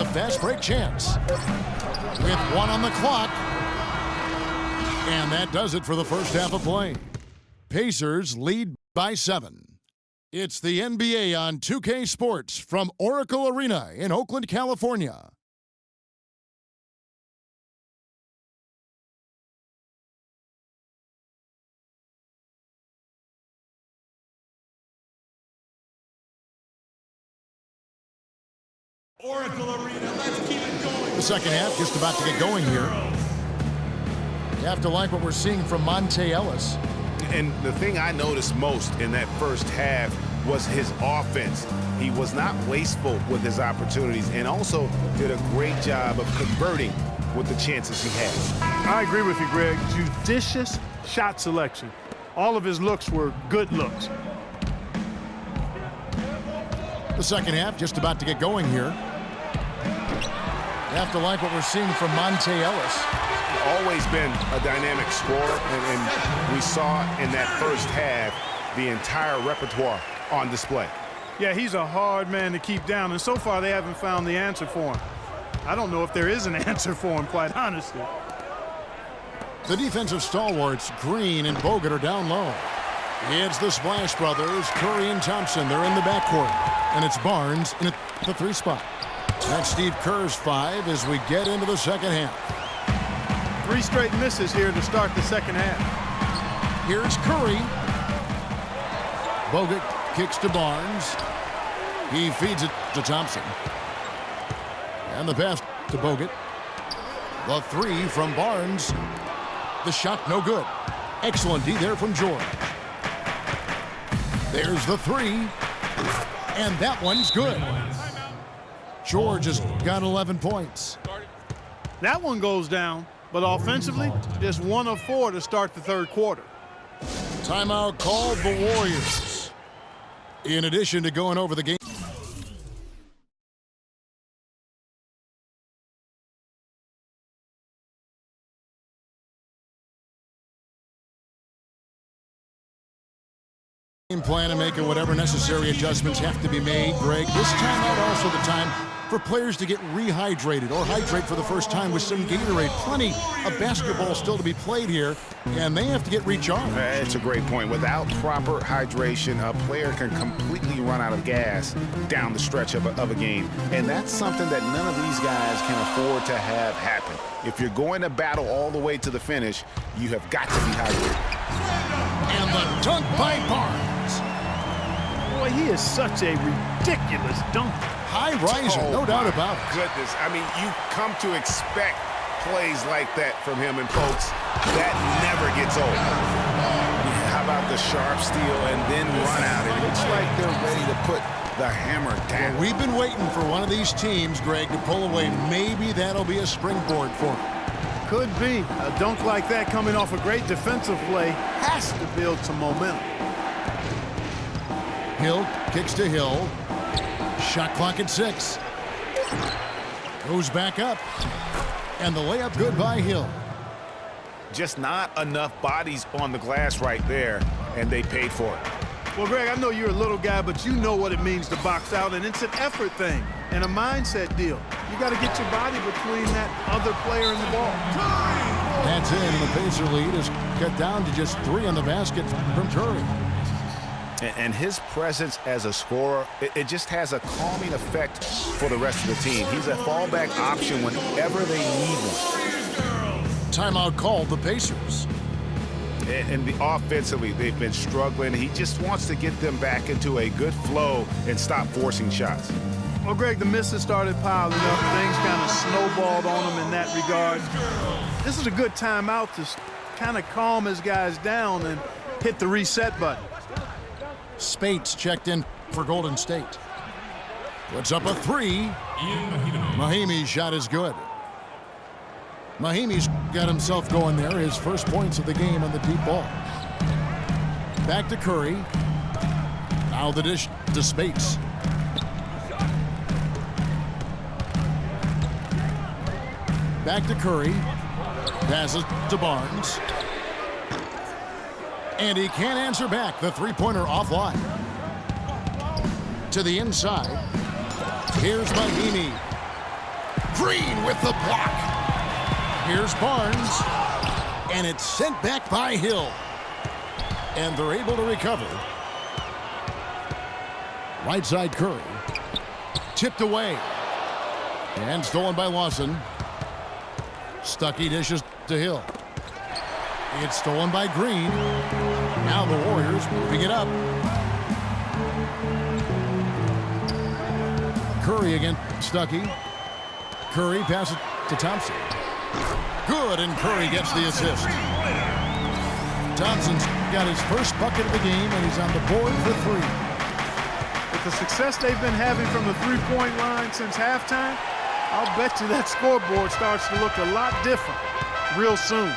fast break chance. With 1 on the clock. And that does it for the first half of play. Pacers lead by 7. It's the NBA on 2K Sports from Oracle Arena in Oakland, California. Oracle Arena, let's keep it going. The second half just about to get going here. You have to like what we're seeing from Monte Ellis. And the thing I noticed most in that first half was his offense. He was not wasteful with his opportunities and also did a great job of converting with the chances he had. I agree with you, Greg. Judicious shot selection. All of his looks were good looks. The second half just about to get going here. You have to like what we're seeing from Monte Ellis. Always been a dynamic scorer, and we saw in that first half the entire repertoire on display. Yeah, he's a hard man to keep down, and so far they haven't found the answer for him. I don't know if there is an answer for him, quite honestly. The defensive stalwarts, Green and Bogut, are down low. It's the Splash Brothers, Curry and Thompson. They're in the backcourt, and it's Barnes in the 3 spot. That's Steve Kerr's 5 as we get into the second half. 3 straight misses here to start the second half. Here's Curry. Bogut kicks to Barnes. He feeds it to Thompson. And the pass to Bogut. The 3 from Barnes. The shot no good. Excellent D there from George. There's the 3. And that one's good. George has got 11 points. That one goes down. But offensively, just 1 of 4 to start the third quarter. Timeout called the Warriors. In addition to going over the game plan and making whatever necessary adjustments have to be made, Greg. This timeout also the time for players to get rehydrated or hydrate for the first time with some Gatorade. Plenty of basketball still to be played here, and they have to get recharged. It's a great point. Without proper hydration, a player can completely run out of gas down the stretch of a game. And that's something that none of these guys can afford to have happen. If you're going to battle all the way to the finish, you have got to be hydrated. And the dunk by Barnes. Boy, he is such a ridiculous dunker. High riser, no doubt about it. Goodness, I mean, you come to expect plays like that from him, and folks, that never gets old. How about the sharp steal and then run out? It looks like they're ready to put the hammer down. Well, we've been waiting for one of these teams, Greg, to pull away. Maybe that'll be a springboard for him. Could be. A dunk like that coming off a great defensive play has to build some momentum. Hill kicks to Hill. Shot clock at 6. Goes back up. And the layup good by Hill. Just not enough bodies on the glass right there, and they paid for it. Well, Greg, I know you're a little guy, but you know what it means to box out, and it's an effort thing and a mindset deal. You got to get your body between that other player and the ball. That's it, and the Pacer lead is cut down to just 3 on the basket from Curry. And his presence as a scorer, it just has a calming effect for the rest of the team. He's a fallback option whenever they need one. Timeout called the Pacers. And offensively, they've been struggling. He just wants to get them back into a good flow and stop forcing shots. Well, Greg, the misses started piling up. Things kind of snowballed on him in that regard. This is a good timeout to kind of calm his guys down and hit the reset button. Spates checked in for Golden State. Puts up a 3. Mahimi's shot is good. Mahimi's got himself going there. His first points of the game on the deep ball. Back to Curry. Now the dish to Spates. Back to Curry. Passes to Barnes. And he can't answer back. The three-pointer offline. To the inside. Here's Mahimi. Green with the block. Here's Barnes. And it's sent back by Hill. And they're able to recover. Right side Curry. Tipped away. And stolen by Lawson. Stuckey dishes to Hill. It's stolen by Green. Now the Warriors moving it up. Curry against Stuckey. Curry passes to Thompson. Good, and Curry gets the assist. Thompson's got his first bucket of the game, and he's on the board for 3. With the success they've been having from the three-point line since halftime, I'll bet you that scoreboard starts to look a lot different real soon.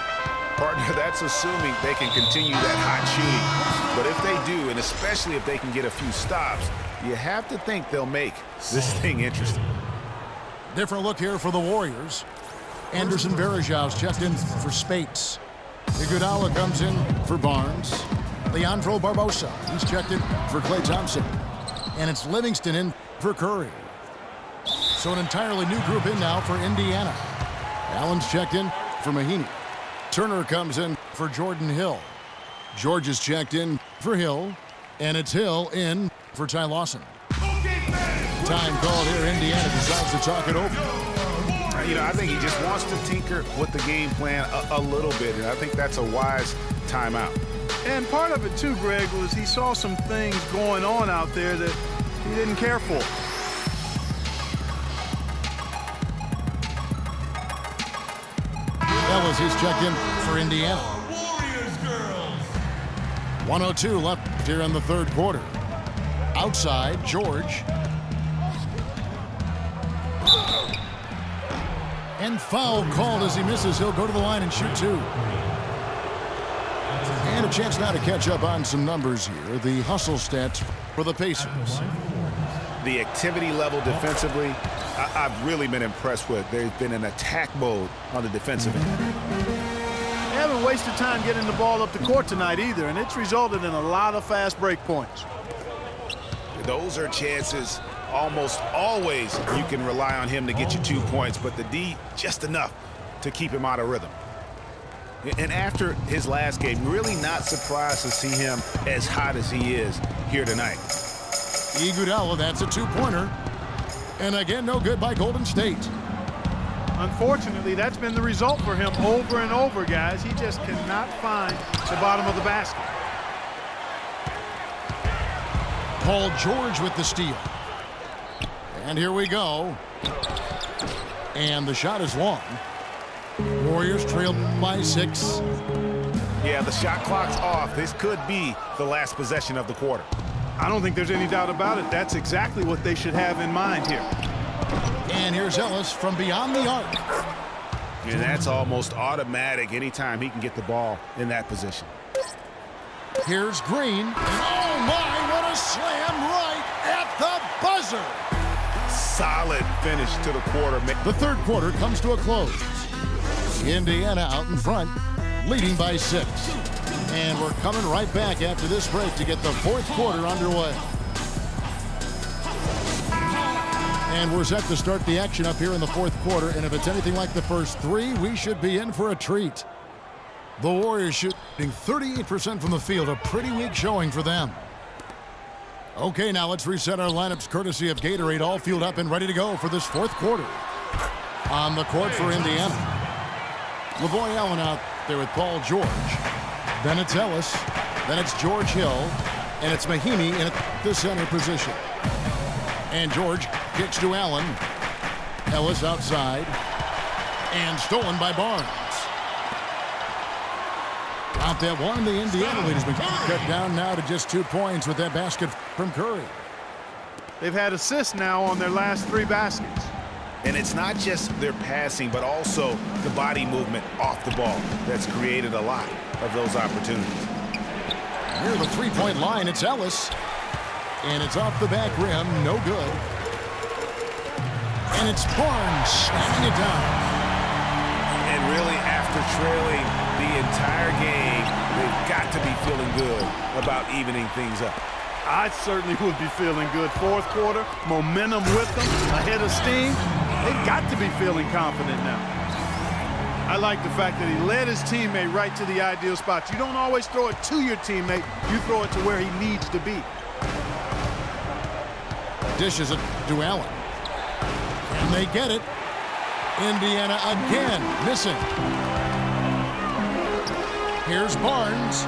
Partner, that's assuming they can continue that hot shooting. But if they do, and especially if they can get a few stops, you have to think they'll make this thing interesting. Different look here for the Warriors. Anderson Varejão's checked in for Spates. Iguodala comes in for Barnes. Leandro Barbosa, he's checked in for Klay Thompson. And it's Livingston in for Curry. So an entirely new group in now for Indiana. Allen's checked in for Mahinmi. Turner comes in for Jordan Hill. George is checked in for Hill. And it's Hill in for Ty Lawson. Time called here. Indiana decides to talk it over. You know, I think he just wants to tinker with the game plan a little bit, and I think that's a wise timeout. And part of it, too, Greg, was he saw some things going on out there that he didn't care for. Ellis, he's checked in for Indiana. 1:02 left here in the third quarter. Outside, George. And foul called as he misses. He'll go to the line and shoot 2. And a chance now to catch up on some numbers here. The hustle stats for the Pacers. The activity level defensively, I've really been impressed with. There's been an attack mode on the defensive end. They haven't wasted time getting the ball up the court tonight either, and it's resulted in a lot of fast break points. Those are chances almost always you can rely on him to get you 2 points, but the D just enough to keep him out of rhythm. And after his last game, really not surprised to see him as hot as he is here tonight. Iguodala, that's a 2-pointer. And again, no good by Golden State. Unfortunately, that's been the result for him over and over, guys. He just cannot find the bottom of the basket. Paul George with the steal. And here we go. And the shot is long. Warriors trail by 6. Yeah, the shot clock's off. This could be the last possession of the quarter. I don't think there's any doubt about it. That's exactly what they should have in mind here. And here's Ellis from beyond the arc. And that's almost automatic anytime he can get the ball in that position. Here's Green. And oh my, what a slam right at the buzzer. Solid finish to the quarter. The third quarter comes to a close. Indiana out in front, leading by 6. And we're coming right back after this break to get the fourth quarter underway. And we're set to start the action up here in the fourth quarter. And if it's anything like the first 3, we should be in for a treat. The Warriors shooting 38% from the field, a pretty weak showing for them. Okay, now let's reset our lineups courtesy of Gatorade, all fueled up and ready to go for this fourth quarter. On the court for Indiana, LaVoy Allen out there with Paul George. Then it's Ellis. Then it's George Hill. And it's Mahinmi in the center position. And George kicks to Allen. Ellis outside. And stolen by Barnes. Out that one, the Indiana lead has been cut down now to just 2 points with that basket from Curry. They've had assists now on their last 3 baskets. And it's not just their passing, but also the body movement off the ball that's created a lot of those opportunities. Near the three-point line, it's Ellis. And it's off the back rim, no good. And it's Barnes slamming it down. And really, after trailing the entire game, they've got to be feeling good about evening things up. I certainly would be feeling good. Fourth quarter, momentum with them, ahead of steam. They've got to be feeling confident now. I like the fact that he led his teammate right to the ideal spot. You don't always throw it to your teammate. You throw it to where he needs to be. Dishes it to Allen. And they get it. Indiana again missing. Here's Barnes.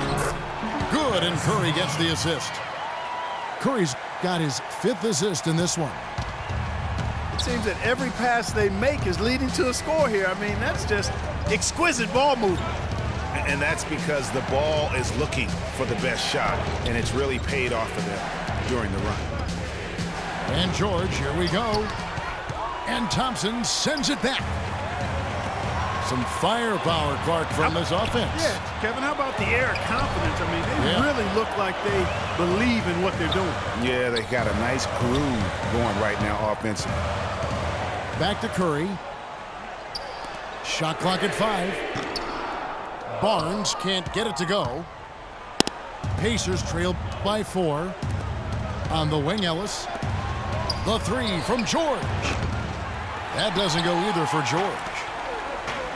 Good, and Curry gets the assist. Curry's got his 5th assist in this one. It seems that every pass they make is leading to a score here. I mean, that's just exquisite ball movement. And that's because the ball is looking for the best shot, and it's really paid off for them during the run. And George, here we go. And Thompson sends it back. Some firepower, Clark, from this offense. Yeah, Kevin, how about the air of confidence? I mean, they really look like they believe in what they're doing. Yeah, they got a nice groove going right now offensively. Back to Curry. Shot clock at 5. Barnes can't get it to go. Pacers trail by 4. On the wing, Ellis. The 3 from George. That doesn't go either for George.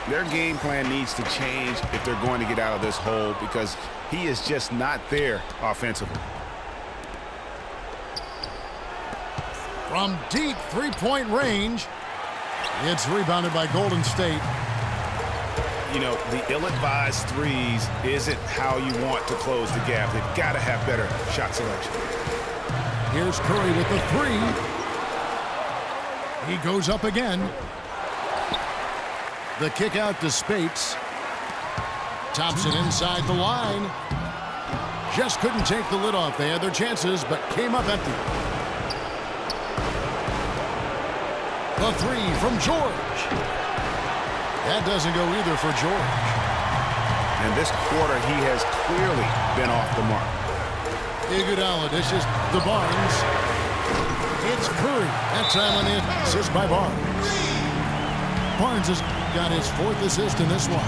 Their game plan needs to change if they're going to get out of this hole because he is just not there offensively. From deep three-point range, it's rebounded by Golden State. You know, the ill-advised threes isn't how you want to close the gap. They've got to have better shot selection. Here's Curry with the 3. He goes up again. The kick out to Spates. Thompson inside the line. Just couldn't take the lid off. They had their chances, but came up empty. The 3 from George. That doesn't go either for George. And this quarter, he has clearly been off the mark. Iguodala dishes to Barnes. It's Curry. That time on the assist by Barnes. Barnes has got his 4th assist in this one.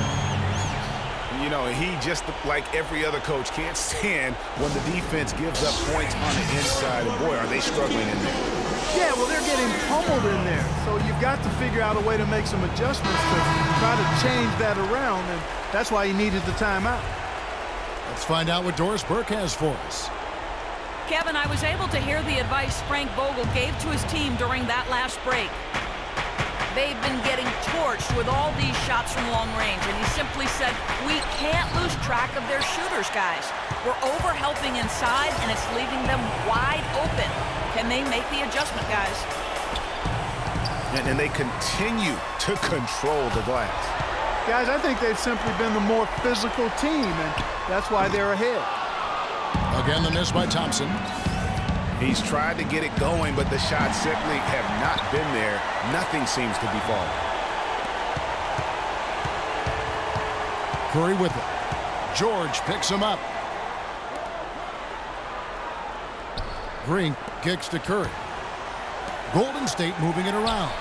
You know, he just, like every other coach, can't stand when the defense gives up points on the inside. And boy, are they struggling in there. Yeah, well, they're getting pummeled in there. So you've got to figure out a way to make some adjustments to try to change that around. And that's why he needed the timeout. Let's find out what Doris Burke has for us. Kevin, I was able to hear the advice Frank Vogel gave to his team during that last break. They've been getting torched with all these shots from long range, and he simply said, we can't lose track of their shooters, guys. We're over-helping inside, and it's leaving them wide open. Can they make the adjustment, guys? And they continue to control the glass. Guys, I think they've simply been the more physical team, and that's why they're ahead. Again, the miss by Thompson. He's tried to get it going, but the shots simply have not been there. Nothing seems to be falling. Curry with it. George picks him up. Green kicks to Curry. Golden State moving it around.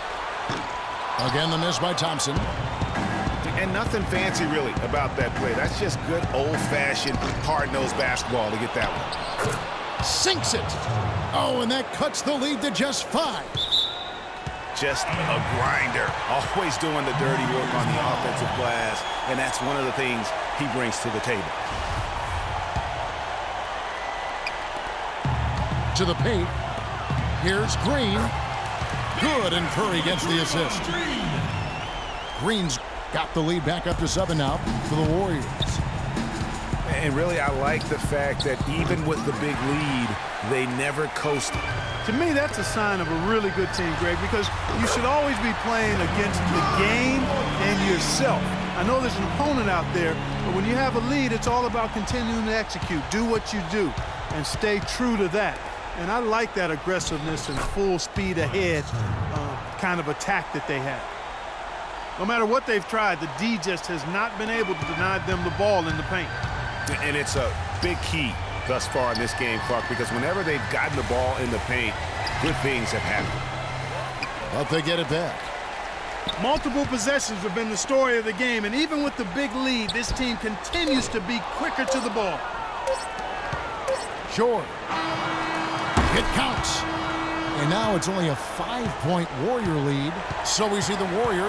Again, the miss by Thompson. And nothing fancy, really, about that play. That's just good old-fashioned, hard-nosed basketball to get that one. Sinks it. Oh, and that cuts the lead to just 5. Just a grinder. Always doing the dirty work on the offensive glass, and that's one of the things he brings to the table. To the paint. Here's Green. Good, and Curry gets the assist. Green's got the lead back up to 7 now for the Warriors. And really, I like the fact that even with the big lead, they never coasted. To me, that's a sign of a really good team, Greg, because you should always be playing against the game and yourself. I know there's an opponent out there, but when you have a lead, it's all about continuing to execute. Do what you do and stay true to that. And I like that aggressiveness and full speed ahead kind of attack that they have. No matter what they've tried, the D just has not been able to deny them the ball in the paint. And it's a big key thus far in this game, Clark, because whenever they've gotten the ball in the paint, good things have happened. But they get it back. Multiple possessions have been the story of the game, and even with the big lead, this team continues to be quicker to the ball. George. It counts. And now it's only a 5-point Warrior lead. So we see the Warriors